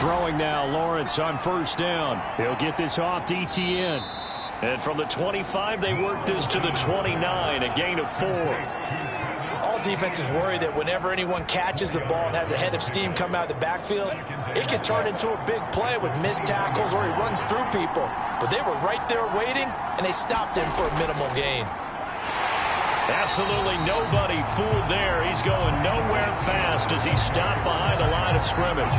throwing now. Lawrence on first down. He'll get this off to ETN. And from the 25, they work this to the 29, a gain of 4. All defenses worry that whenever anyone catches the ball and has a head of steam come out of the backfield, it can turn into a big play with missed tackles or he runs through people. But they were right there waiting, and they stopped him for a minimal gain. Absolutely nobody fooled there. He's going nowhere fast as he stopped behind the line of scrimmage.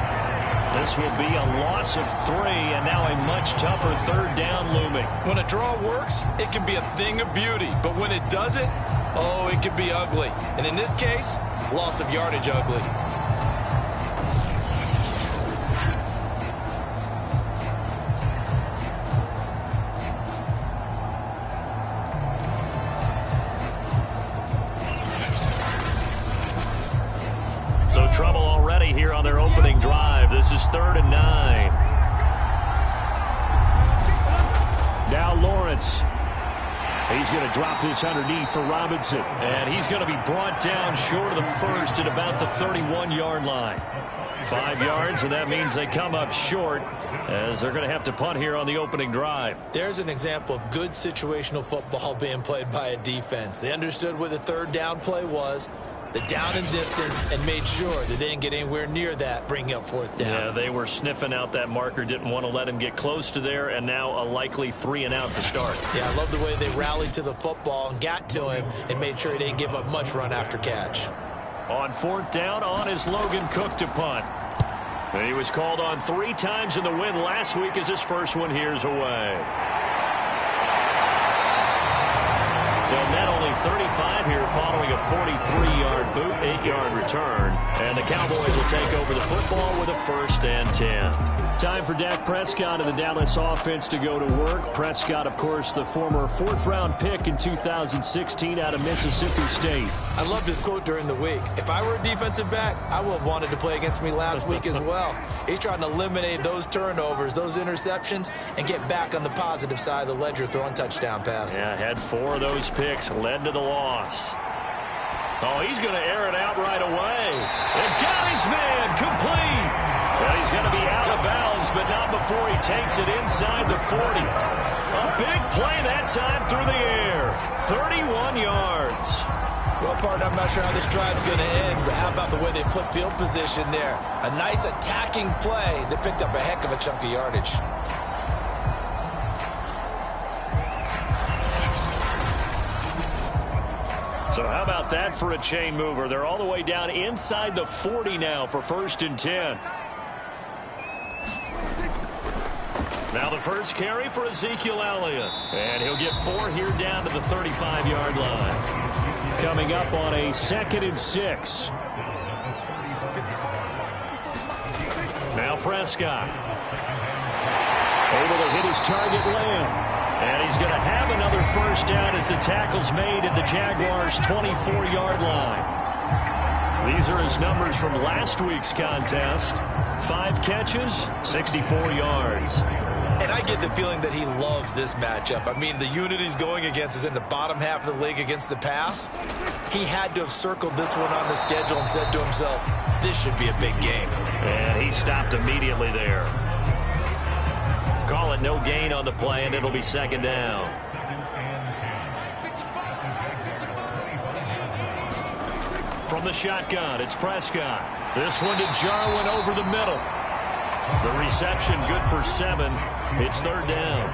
This will be a loss of 3, and now a much tougher third down looming. When a draw works, it can be a thing of beauty. But when it doesn't, oh, it can be ugly. And in this case, loss of yardage ugly. So trouble already here on their opening drive. This is 3rd and 9. Now Lawrence. He's going to drop this underneath for Robinson. And he's going to be brought down short of the first at about the 31-yard line. 5 yards, and that means they come up short as they're going to have to punt here on the opening drive. There's an example of good situational football being played by a defense. They understood what the third down play was, the down and distance, and made sure that they didn't get anywhere near that, bringing up 4th down. Yeah, they were sniffing out that marker, didn't want to let him get close to there, and now a likely 3 and out to start. Yeah, I love the way they rallied to the football and got to him and made sure he didn't give up much run after catch. On 4th down, on is Logan Cook to punt. And he was called on 3 times in the win last week as his first one here's away. Well, net only 35 here following a 43-yard boot, 8-yard return. And the Cowboys will take over the football with a 1st and 10. Time for Dak Prescott and the Dallas offense to go to work. Prescott, of course, the former 4th-round pick in 2016 out of Mississippi State. I loved his quote during the week. If I were a defensive back, I would have wanted to play against me last week as well. He's trying to eliminate those turnovers, those interceptions, and get back on the positive side of the ledger throwing touchdown passes. Yeah, had 4 of those picks, led to the loss. Oh, he's going to air it out right away. And got his man complete. Well, he's going to be out of bounds, but not before he takes it inside the 40. A big play that time through the air. 31 yards. Well, partner, I'm not sure how this drive's going to end, but how about the way they flip field position there? A nice attacking play that picked up a heck of a chunk of yardage. So how about that for a chain mover? They're all the way down inside the 40 now for 1st and 10. Now the first carry for Ezekiel Elliott. And he'll get 4 here down to the 35-yard line. Coming up on a 2nd and 6. Now Prescott. Able to hit his target Lamb. And he's going to have another 1st down as the tackle's made at the Jaguars' 24-yard line. These are his numbers from last week's contest. 5 catches, 64 yards. And I get the feeling that he loves this matchup. I mean, the unit he's going against is in the bottom half of the league against the pass. He had to have circled this one on the schedule and said to himself, this should be a big game. And he stopped immediately there. Call it no gain on the play, and it'll be 2nd down. From the shotgun, it's Prescott. This one to Jarwin over the middle. The reception good for 7. It's 3rd down.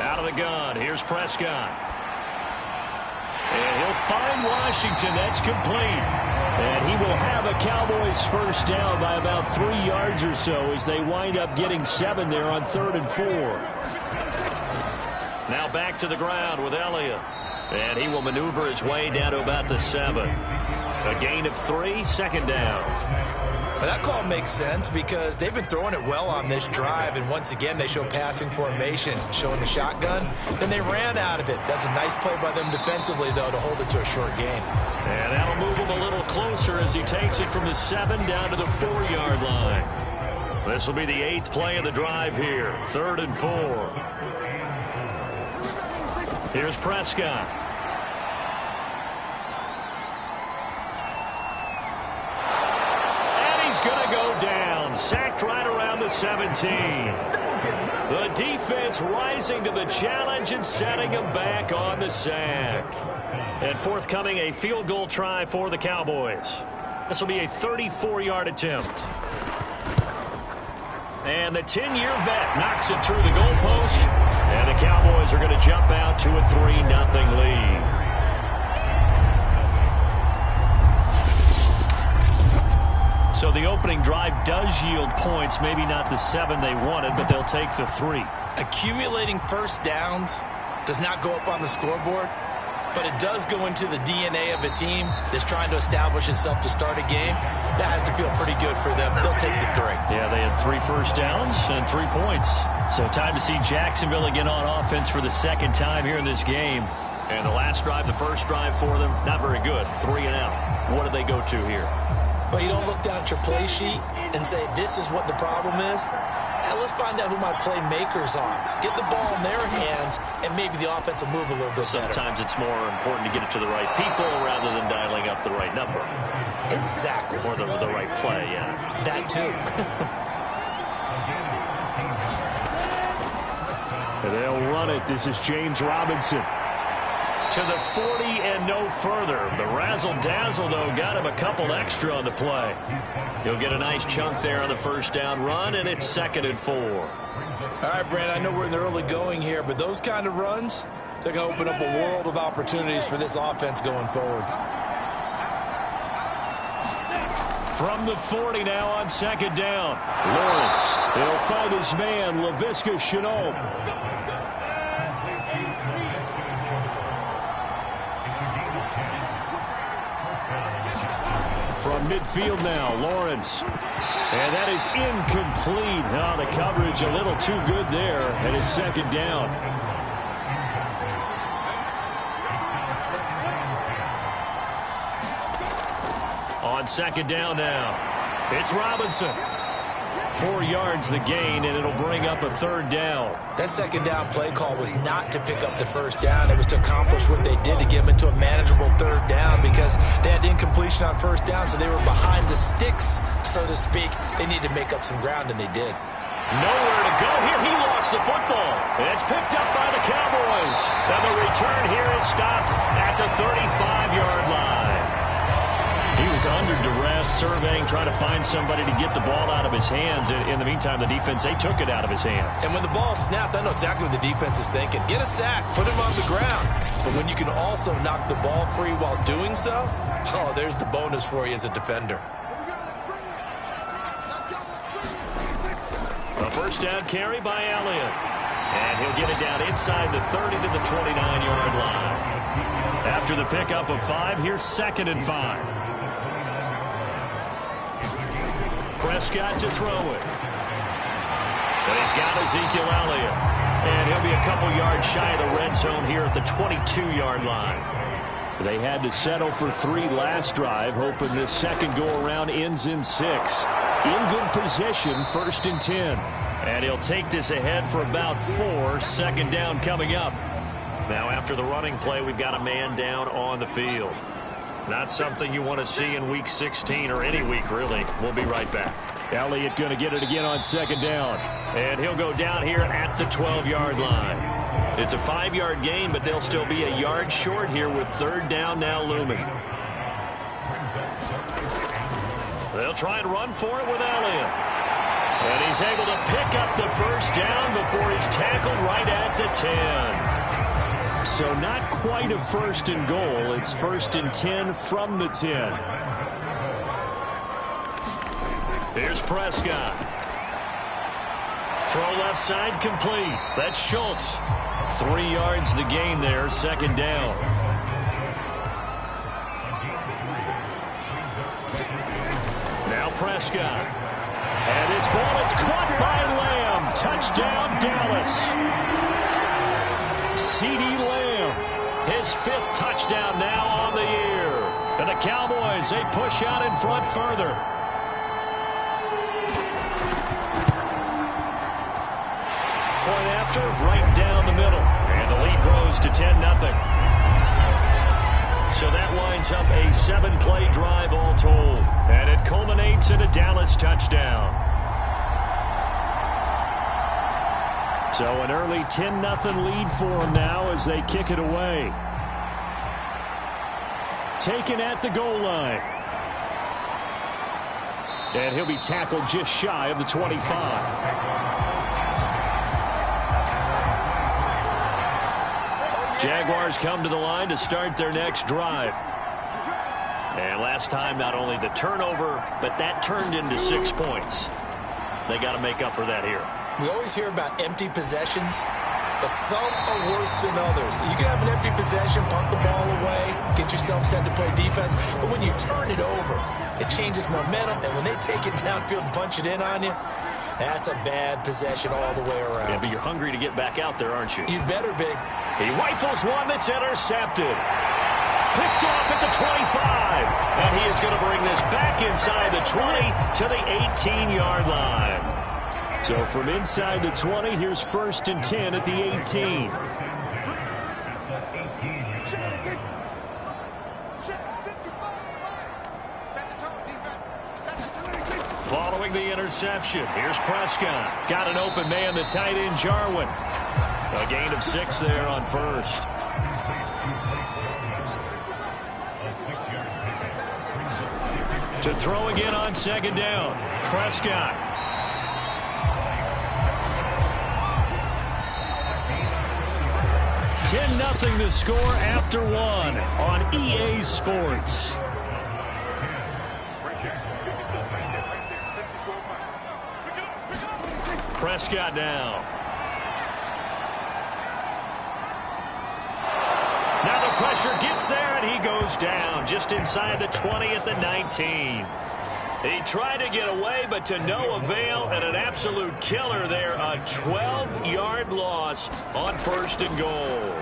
Out of the gun, here's Prescott. And he'll find Washington. That's complete. And he will have a Cowboys 1st down by about 3 yards or so as they wind up getting 7 there on 3rd and 4. Now back to the ground with Elliott. And he will maneuver his way down to about the 7. A gain of 3, 2nd down. Well, that call makes sense because they've been throwing it well on this drive, and once again they show passing formation, showing the shotgun. Then they ran out of it. That's a nice play by them defensively, though, to hold it to a short gain. And that'll move him a little closer as he takes it from the 7 down to the 4-yard line. This will be the 8th play of the drive here, 3rd and 4. Here's Prescott. sacked right around the 17. The defense rising to the challenge and setting him back on the sack. And forthcoming, a field goal try for the Cowboys. This will be a 34-yard attempt. And the 10-year vet knocks it through the goalpost. And the Cowboys are going to jump out to a 3-0 lead. So the opening drive does yield points, maybe not the 7 they wanted, but they'll take the 3. Accumulating first downs does not go up on the scoreboard, but it does go into the DNA of a team that's trying to establish itself to start a game. That has to feel pretty good for them. They'll take the 3. Yeah, they had 3 first downs and 3 points. So time to see Jacksonville again on offense for the second time here in this game. And the last drive, the first drive for them, not very good. 3 and out. What do they go to here? Well, you don't look down at your play sheet and say, this is what the problem is. Now, let's find out who my playmakers are. Get the ball in their hands, and maybe the offense will move a little bit better. Sometimes it's more important to get it to the right people rather than dialing up the right number. Exactly. Or the right play, yeah. That too. They'll run it. This is James Robinson. To the 40 and no further. The razzle-dazzle, though, got him a couple extra on the play. He'll get a nice chunk there on the first down run, and it's 2nd and 4. All right, Brent, I know we're in the early going here, but those kind of runs, they're going to open up a world of opportunities for this offense going forward. From the 40 now on 2nd down. Lawrence, he'll find his man, Laviska Shenault. From midfield now, Lawrence. And that is incomplete. Oh, the coverage a little too good there, and it's 2nd down. On 2nd down now, it's Robinson. 4 yards the gain, and it'll bring up a 3rd down. That 2nd down play call was not to pick up the first down. It was to accomplish what they did to get them into a manageable 3rd down because they had incompletion on first down, so they were behind the sticks, so to speak. They needed to make up some ground, and they did. Nowhere to go here. He lost the football. And it's picked up by the Cowboys. And the return here is stopped at the 35-yard line. He was under duress, surveying, trying to find somebody to get the ball out of his hands. In the meantime, the defense, they took it out of his hands. And when the ball snapped, I know exactly what the defense is thinking. Get a sack, put him on the ground. But when you can also knock the ball free while doing so, oh, there's the bonus for you as a defender. A first down carry by Elliott. And he'll get it down inside the 30 to the 29-yard line. After the pickup of 5, here's 2nd and 5. Prescott to throw it. But he's got Ezekiel Elliott. And he'll be a couple yards shy of the red zone here at the 22-yard line. They had to settle for 3 last drive, hoping this second go-around ends in 6. In good position, 1st and 10. And he'll take this ahead for about 4. 2nd down coming up. Now after the running play, we've got a man down on the field. Not something you want to see in Week 16 or any week, really. We'll be right back. Elliott going to get it again on 2nd down. And he'll go down here at the 12-yard line. It's a 5-yard gain, but they'll still be a yard short here with 3rd down now looming. They'll try and run for it with Elliott. And he's able to pick up the first down before he's tackled right at the 10. So not quite a 1st and goal. It's 1st and 10 from the 10. Here's Prescott. Throw left side complete. That's Schultz. 3 yards the gain there, 2nd down. Now Prescott. And his ball is caught by Lamb. Touchdown, Dallas. CeeDee Lamb, his 5th touchdown now on the year. And the Cowboys, they push out in front further. Point after, right down the middle. And the lead grows to 10-0. So that winds up a 7-play drive all told. And it culminates in a Dallas touchdown. So an early 10-0 lead for them now as they kick it away. Taken at the goal line. And he'll be tackled just shy of the 25. Jaguars come to the line to start their next drive. And last time, not only the turnover, but that turned into 6 points. They got to make up for that here. We always hear about empty possessions, but some are worse than others. You can have an empty possession, punt the ball away, get yourself set to play defense, but when you turn it over, it changes momentum, and when they take it downfield and punch it in on you, that's a bad possession all the way around. Yeah, but you're hungry to get back out there, aren't you? You better be. He rifles one that's intercepted. Picked off at the 25. And he is going to bring this back inside the 20 to the 18-yard line. So from inside the 20, here's 1st and 10 at the 18. Following the interception, here's Prescott. Got an open man, the tight end, Jarwin. A gain of 6 there on 1st. To throw again on 2nd down. Prescott. $10-0 the score after 1 on EA Sports. Prescott now. Now the pressure gets there, and he goes down just inside the 20 at the 19. He tried to get away, but to no avail, and an absolute killer there. A 12-yard loss on 1st and goal.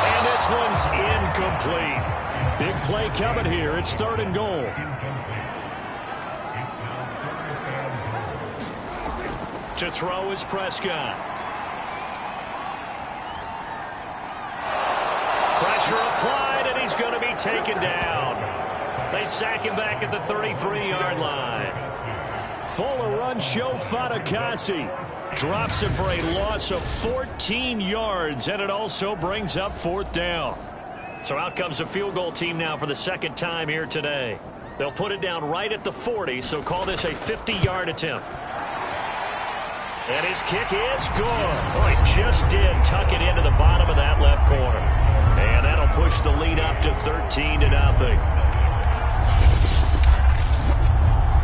And this one's incomplete. Big play coming here. It's 3rd and goal. To throw is Prescott. Pressure applied, and he's going to be taken down. They sack him back at the 33-yard line. Fuller run show Fatukasi. Drops him for a loss of 14 yards, and it also brings up 4th down. So out comes a field goal team now for the 2nd time here today. They'll put it down right at the 40, so call this a 50-yard attempt. And his kick is good. Oh, he just did tuck it into the bottom of that left corner. And that'll push the lead up to 13-0.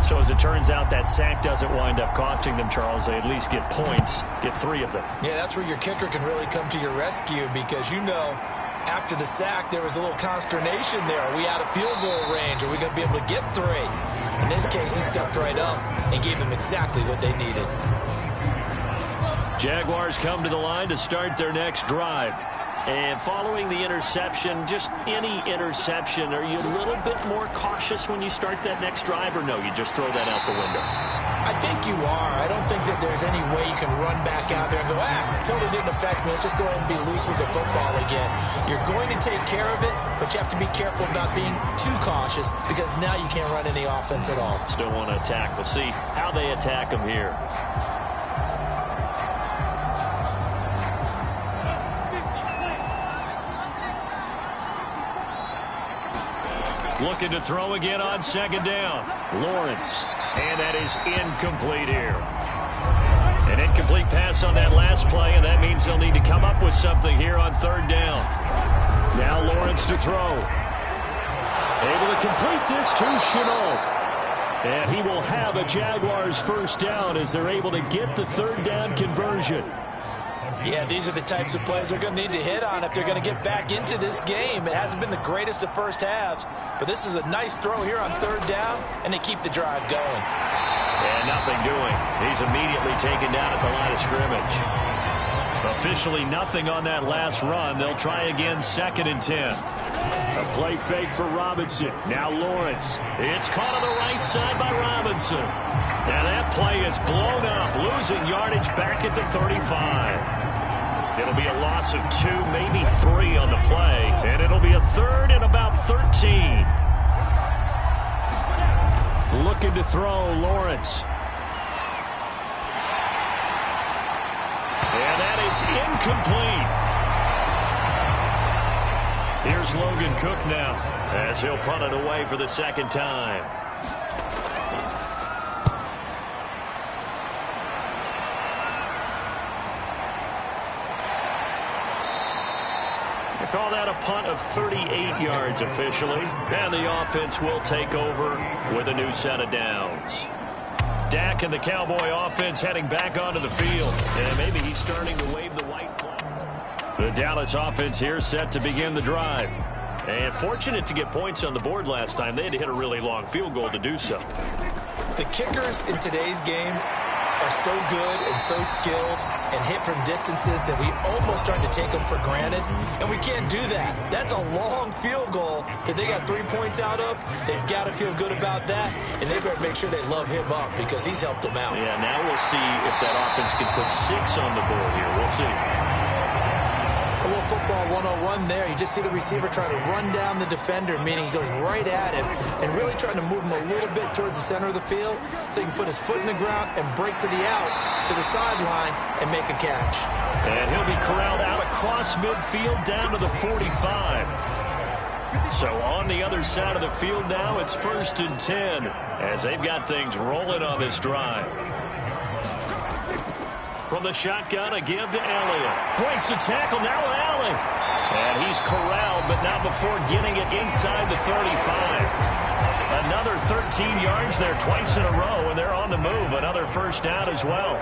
So as it turns out, that sack doesn't wind up costing them, Charles. They at least get points, get 3 of them. Yeah, that's where your kicker can really come to your rescue because, you know, after the sack, there was a little consternation there. Are we out of field goal range? Are we going to be able to get 3? In this case, he stepped right up and gave them exactly what they needed. Jaguars come to the line to start their next drive. And following the interception, just any interception, are you a little bit more cautious when you start that next drive, or no, you just throw that out the window? I think you are. I don't think that there's any way you can run back out there and go, totally didn't affect me. Let's just go ahead and be loose with the football again. You're going to take care of it, but you have to be careful about being too cautious because now you can't run any offense at all. Still want to attack. We'll see how they attack them here. Looking to throw again on 2nd down. Lawrence. And that is incomplete here. An incomplete pass on that last play, and that means they'll need to come up with something here on 3rd down. Now Lawrence to throw. Able to complete this to Chenault. And he will have a Jaguars 1st down as they're able to get the 3rd down conversion. Yeah, these are the types of plays they're going to need to hit on if they're going to get back into this game. It hasn't been the greatest of first halves, but this is a nice throw here on 3rd down, and they keep the drive going. And nothing doing. He's immediately taken down at the line of scrimmage. Officially nothing on that last run. They'll try again 2nd and 10. A play fake for Robinson. Now Lawrence. It's caught on the right side by Robinson. And that play is blown up, losing yardage back at the 35. It'll be a loss of 2, maybe 3 on the play, and it'll be a 3rd and about 13. Looking to throw, Lawrence. And that is incomplete. Here's Logan Cook now as he'll punt it away for the second time. They call that a punt of 38 yards officially. And the offense will take over with a new set of downs. Dak and the Cowboy offense heading back onto the field. And maybe he's starting to wave the white flag. The Dallas offense here set to begin the drive. And fortunate to get points on the board last time. They had to hit a really long field goal to do so. The kickers in today's game are so good and so skilled and hit from distances that we almost start to take them for granted. And we can't do that. That's a long field goal that they got 3 points out of. They've got to feel good about that, and they better make sure they love him up because he's helped them out. Yeah, now we'll see if that offense can put 6 on the board here. We'll see. A little football 101 there. You just see the receiver trying to run down the defender, meaning he goes right at him and really trying to move him a little bit towards the center of the field so he can put his foot in the ground and break to the out, to the sideline, and make a catch. And he'll be corralled out across midfield down to the 45. So on the other side of the field now, it's 1st and 10 as they've got things rolling on this drive. From the shotgun, a give to Elliott. Breaks the tackle now with Allen. And he's corralled, but not before getting it inside the 35. Another 13 yards there twice in a row, and they're on the move. Another first down as well.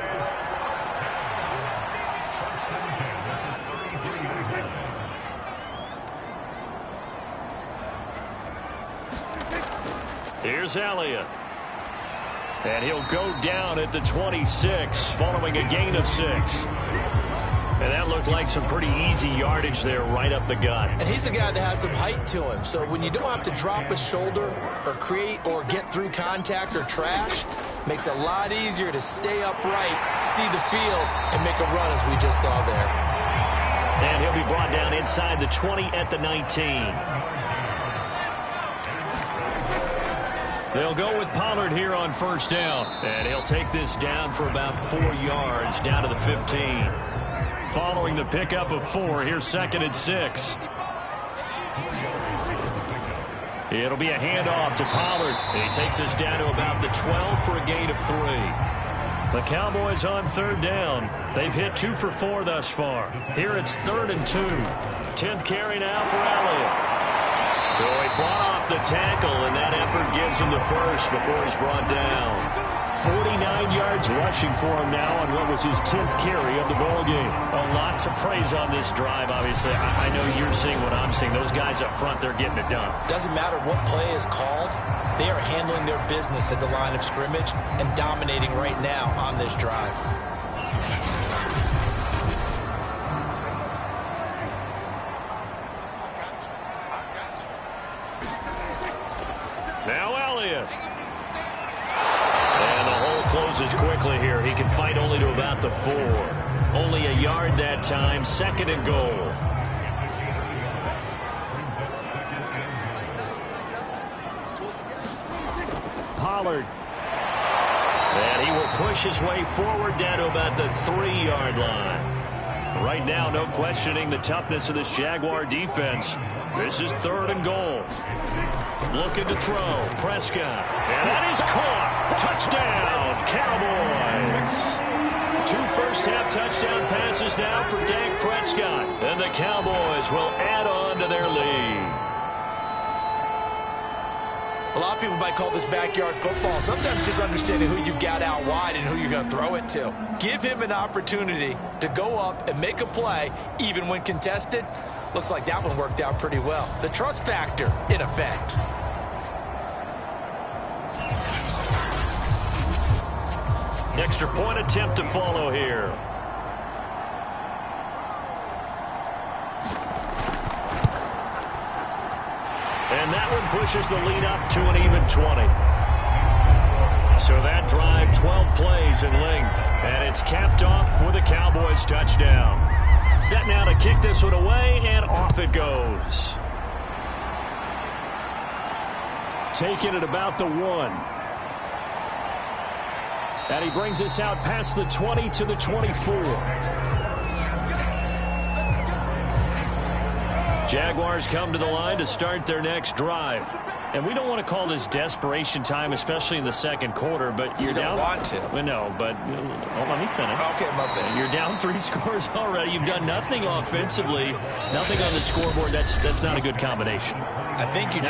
Here's Elliott. And he'll go down at the 26, following a gain of 6. And that looked like some pretty easy yardage there right up the gut. And he's a guy that has some height to him. So when you don't have to drop a shoulder or create or get through contact or trash, makes it a lot easier to stay upright, see the field, and make a run as we just saw there. And he'll be brought down inside the 20 at the 19. They'll go with Pollard here on first down. And he'll take this down for about 4 yards down to the 15. Following the pickup of 4, here's 2nd and 6. It'll be a handoff to Pollard. He takes us down to about the 12 for a gain of 3. The Cowboys on 3rd down. They've hit 2 for 4 thus far. Here it's 3rd and 2. 10th carry now for Elliott. So he fought off the tackle, and that effort gives him the first before he's brought down. 49 yards rushing for him now on what was his 10th carry of the ballgame. A lot to praise on this drive, obviously. I know you're seeing what I'm seeing. Those guys up front, they're getting it done. Doesn't matter what play is called. They are handling their business at the line of scrimmage and dominating right now on this drive. Now Elliott. And the hole closes quickly here. He can fight only to about the 4. Only a yard that time. 2nd and goal. Pollard. And he will push his way forward down to about the 3-yard line. Right now, no questioning the toughness of this Jaguar defense. This is 3rd and goal. Looking to throw. Prescott. And that is caught. Touchdown, Cowboys. 2 first-half touchdown passes now for Dak Prescott. And the Cowboys will add on to their lead. A lot of people might call this backyard football. Sometimes just understanding who you've got out wide and who you're going to throw it to. Give him an opportunity to go up and make a play, even when contested. Looks like that one worked out pretty well. The trust factor, in effect. Extra point attempt to follow here. And that one pushes the lead up to an even 20. So that drive, 12 plays in length. And it's capped off with a Cowboys touchdown. Set now to kick this one away, and off it goes. Taking it about the 1. And he brings us out past the 20 to the 24. Jaguars come to the line to start their next drive. And we don't want to call this desperation time, especially in the second quarter, but you're down. You don't want to. Well, no, but let me finish. Okay, my bad. You're down 3 scores already. You've done nothing offensively, nothing on the scoreboard. That's not a good combination. I think you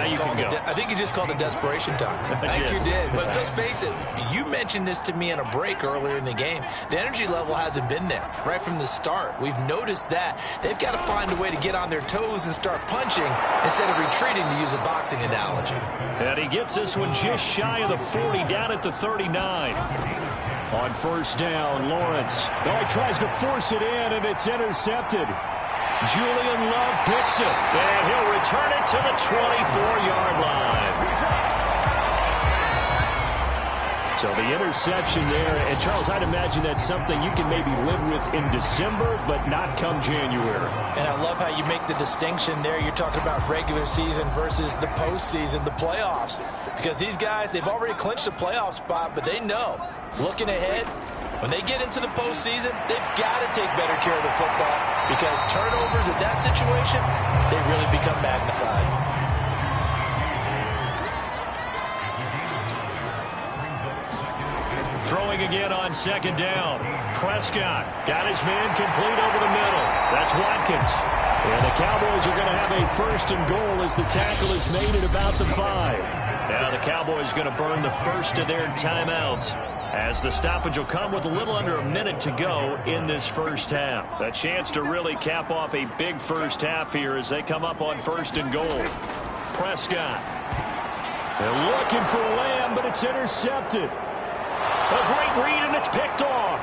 just called it desperation time. I think you did. But let's face it, you mentioned this to me in a break earlier in the game. The energy level hasn't been there right from the start. We've noticed that. They've got to find a way to get on their toes and start punching instead of retreating, to use a boxing analogy. And he gets this one just shy of the 40, down at the 39. On first down, Lawrence. Oh, he tries to force it in, and it's intercepted. Julian Love picks it, and he'll return it to the 24-yard line. So the interception there, and Charles, I'd imagine that's something you can maybe live with in December, but not come January. And I love how you make the distinction there. You're talking about regular season versus the postseason, the playoffs. Because these guys, they've already clinched a playoff spot, but they know, looking ahead, when they get into the postseason, they've got to take better care of the football, because turnovers in that situation, they really become magnified. Throwing again on second down. Prescott got his man complete over the middle. That's Watkins. And the Cowboys are going to have a first and goal as the tackle is made at about the 5. Now the Cowboys are going to burn the first of their timeouts, as the stoppage will come with a little under a minute to go in this first half. A chance to really cap off a big first half here as they come up on first and goal. Prescott. They're looking for Lamb, but it's intercepted. A great read, and it's picked off.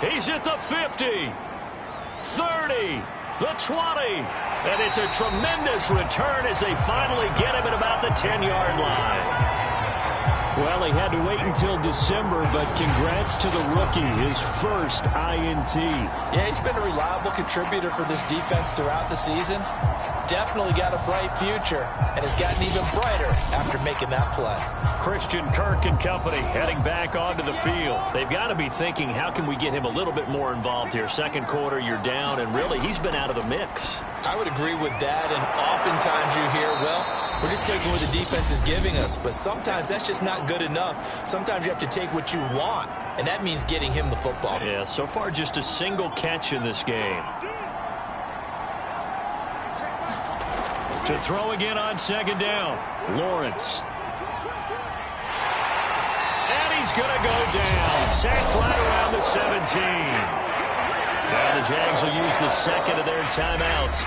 He's at the 50, 30, the 20. And it's a tremendous return as they finally get him at about the 10-yard line. Well, he had to wait until December, but congrats to the rookie, his first INT. Yeah, he's been a reliable contributor for this defense throughout the season. Definitely got a bright future, and has gotten even brighter after making that play. Christian Kirk and company heading back onto the field. They've got to be thinking, how can we get him a little bit more involved here? Second quarter, you're down, and really, he's been out of the mix. I would agree with that, and oftentimes you hear, well, we're just taking what the defense is giving us, but sometimes that's just not good enough. Sometimes you have to take what you want, and that means getting him the football. Yeah, so far just a single catch in this game. To throw again on second down, Lawrence. And he's going to go down. Sacked right around the 17. Now the Jags will use the second of their timeouts,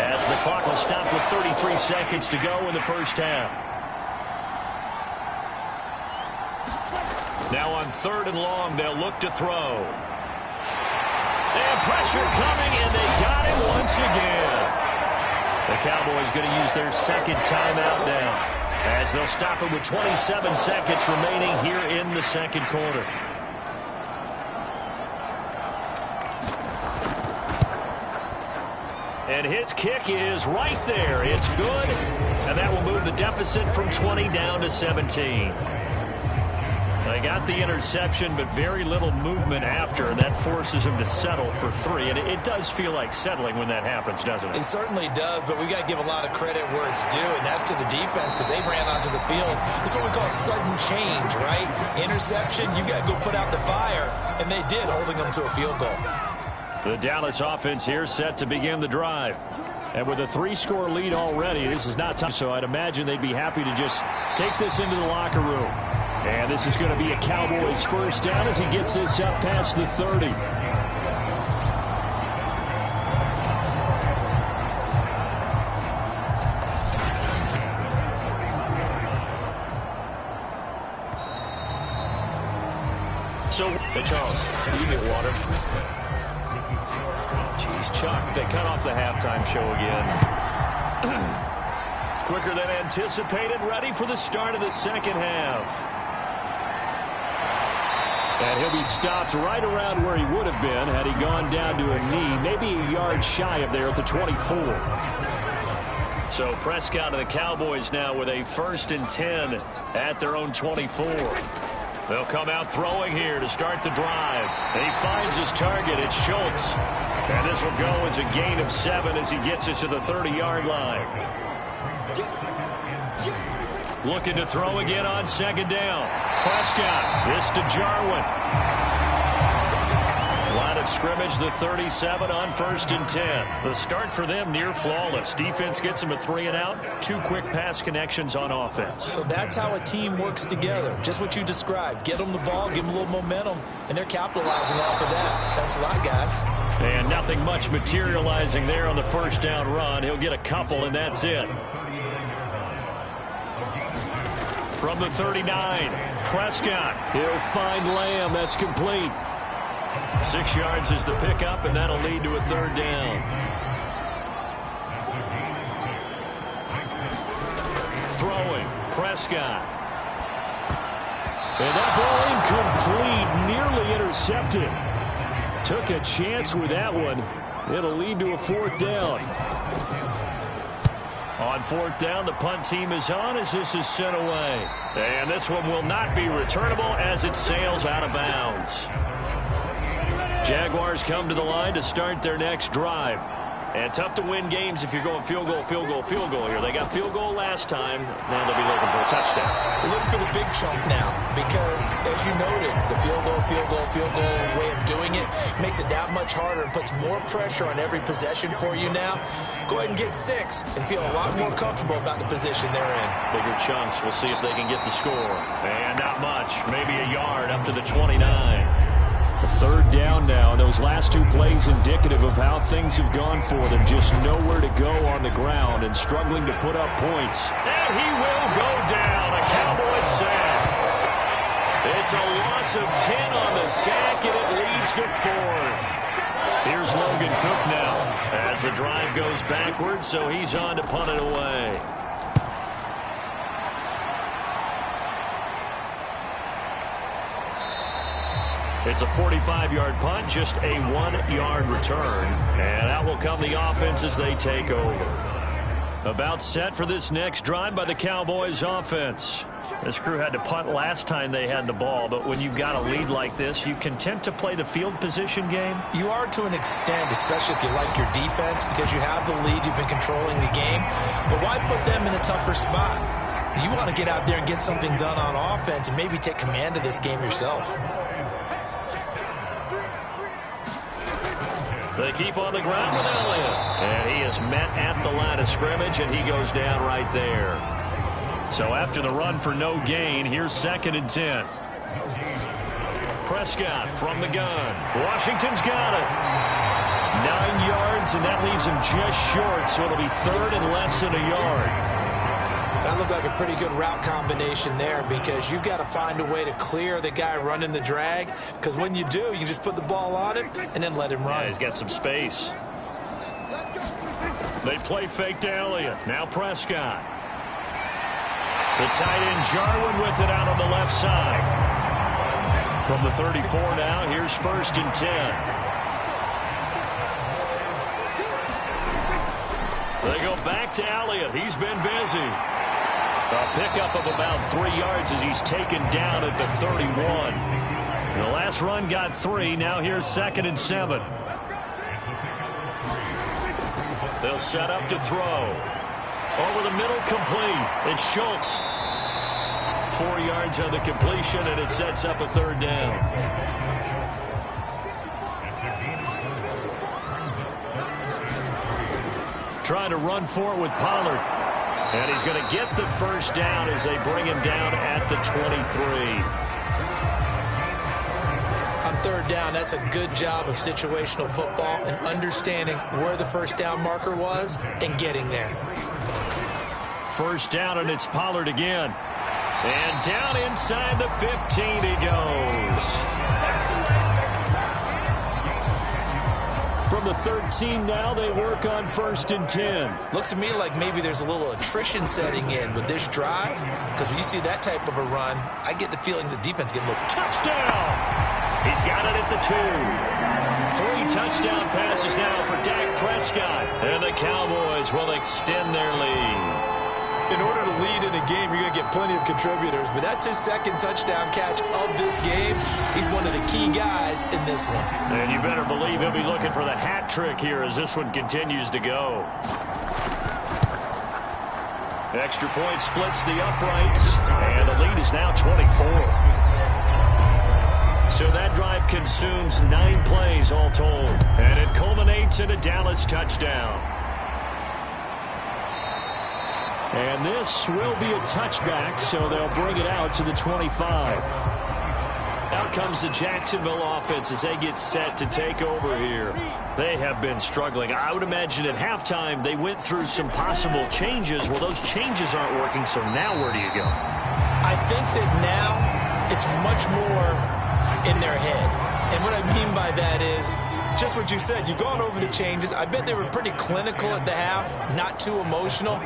as the clock will stop with 33 seconds to go in the first half. Now on third and long, they'll look to throw. And pressure coming, and they got him once again. The Cowboys going to use their second timeout now, as they'll stop it with 27 seconds remaining here in the second quarter. And his kick is right there. It's good, and that will move the deficit from 20 down to 17. They got the interception, but very little movement after, and that forces him to settle for 3. And it does feel like settling when that happens, doesn't it? It certainly does, but we got to give a lot of credit where it's due, and that's to the defense, because they ran onto the field. This is what we call sudden change, right? Interception, you got to go put out the fire, and they did, holding them to a field goal. The Dallas offense here set to begin the drive. And with a 3-score lead already, this is not time, so I'd imagine they'd be happy to just take this into the locker room. And this is going to be a Cowboys first down as he gets this up past the 30. So, hey, Charles, you get water. Jeez, Chuck, they cut off the halftime show again. Quicker than anticipated, ready for the start of the second half. And he'll be stopped right around where he would have been had he gone down to a knee, maybe a yard shy of there at the 24. So Prescott and the Cowboys now with a 1st and 10 at their own 24. They'll come out throwing here to start the drive. And he finds his target. It's Schultz. And this will go as a gain of 7 as he gets it to the 30-yard line. Looking to throw again on second down. Prescott. This to Jarwin. Line of scrimmage, the 37 on 1st and 10. The start for them near flawless. Defense gets them a 3 and out. 2 quick pass connections on offense. So that's how a team works together. Just what you described. Get them the ball, give them a little momentum, and they're capitalizing off of that. Thanks a lot, guys. And nothing much materializing there on the first down run. He'll get a couple, and that's it. From the 39, Prescott. He'll find Lamb. That's complete. 6 yards is the pickup, and that'll lead to a 3rd down. Throwing, Prescott. And that ball incomplete, nearly intercepted. Took a chance with that one. It'll lead to a 4th down. On 4th down, the punt team is on as this is sent away. And this one will not be returnable as it sails out of bounds. Jaguars come to the line to start their next drive. And tough to win games if you're going field goal, field goal, field goal here. They got field goal last time. Now they'll be looking for a touchdown. They're looking for the big chunk now because, as you noted, the field goal, field goal, field goal way of doing it makes it that much harder and puts more pressure on every possession for you now. Go ahead and get 6 and feel a lot more comfortable about the position they're in. Bigger chunks. We'll see if they can get the score. And not much. Maybe a yard up to the 29. A 3rd down now. Those last 2 plays indicative of how things have gone for them. Just nowhere to go on the ground and struggling to put up points. And he will go down. A Cowboys sack. It's a loss of 10 on the sack, and it leads to 4th. Here's Logan Cook now as the drive goes backwards, so he's on to punt it away. It's a 45-yard punt, just a 1-yard return. And out will come the offense as they take over. About set for this next drive by the Cowboys offense. This crew had to punt last time they had the ball, but when you've got a lead like this, you content to play the field position game? You are to an extent, especially if you like your defense, because you have the lead, you've been controlling the game. But why put them in a tougher spot? You want to get out there and get something done on offense and maybe take command of this game yourself. They keep on the ground with Elliott. And he is met at the line of scrimmage, and he goes down right there. So after the run for no gain, here's 2nd and 10. Prescott from the gun. Washington's got it. 9 yards, and that leaves him just short, so it'll be 3rd and less than a yard. That looked like a pretty good route combination there because you've got to find a way to clear the guy running the drag, because when you do, you can just put the ball on him and then let him run. Yeah, he's got some space. They play fake to Elliott. Now Prescott. The tight end Jarwin with it out on the left side. From the 34 now, here's 1st and 10. They go back to Elliott. He's been busy. A pickup of about 3 yards as he's taken down at the 31. The last run got 3. Now here's 2nd and 7. They'll set up to throw. Over the middle, complete. It's Schultz. 4 yards on the completion, and it sets up a 3rd down. Trying to run for it with Pollard. And he's going to get the 1st down as they bring him down at the 23. On 3rd down, that's a good job of situational football and understanding where the 1st down marker was and getting there. 1st down, and it's Pollard again. And down inside the 15 he goes. From the 13 now, they work on 1st and 10. Looks to me like maybe there's a little attrition setting in with this drive, because when you see that type of a run, I get the feeling the defense getting a little touchdown. He's got it at the 2. 3 touchdown passes now for Dak Prescott. And the Cowboys will extend their lead. In order to lead in a game, you're going to get plenty of contributors, but that's his second touchdown catch of this game. He's one of the key guys in this one. And you better believe he'll be looking for the hat trick here as this one continues to go. Extra point splits the uprights, and the lead is now 24. So that drive consumes 9 plays all told, and it culminates in a Dallas touchdown. And this will be a touchback, so they'll bring it out to the 25. Out comes the Jacksonville offense as they get set to take over here. They have been struggling. I would imagine at halftime they went through some possible changes. Well, those changes aren't working, so now where do you go? I think that now it's much more in their head. And what I mean by that is just what you said. You've gone over the changes. I bet they were pretty clinical at the half, not too emotional.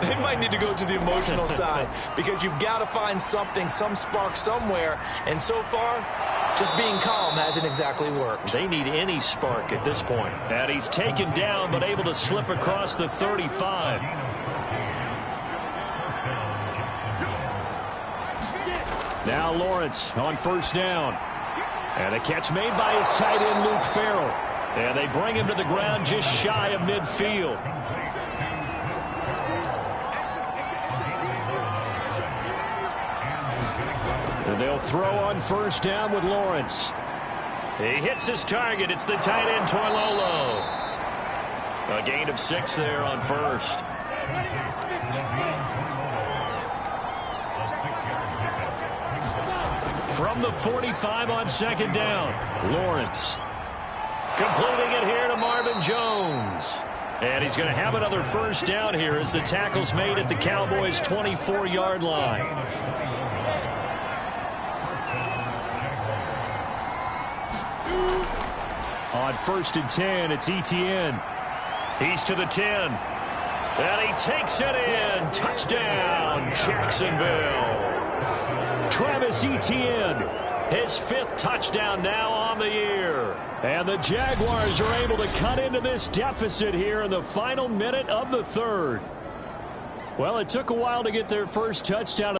They might need to go to the emotional side because you've got to find something, some spark somewhere. And so far, just being calm hasn't exactly worked. They need any spark at this point. And he's taken down but able to slip across the 35. Now Lawrence on first down. And a catch made by his tight end, Luke Farrell. And they bring him to the ground just shy of midfield. And they'll throw on first down with Lawrence. He hits his target. It's the tight end, Toilolo. A gain of 6 there on first. From the 45 on second down, Lawrence. Completing it here to Marvin Jones. And he's going to have another first down here as the tackle's made at the Cowboys' 24-yard line. On first and 10, it's Etienne. He's to the 10. And he takes it in. Touchdown, Jacksonville. Travis Etienne, his 5th touchdown now on the year. And the Jaguars are able to cut into this deficit here in the final minute of the 3rd. Well, it took a while to get their first touchdown.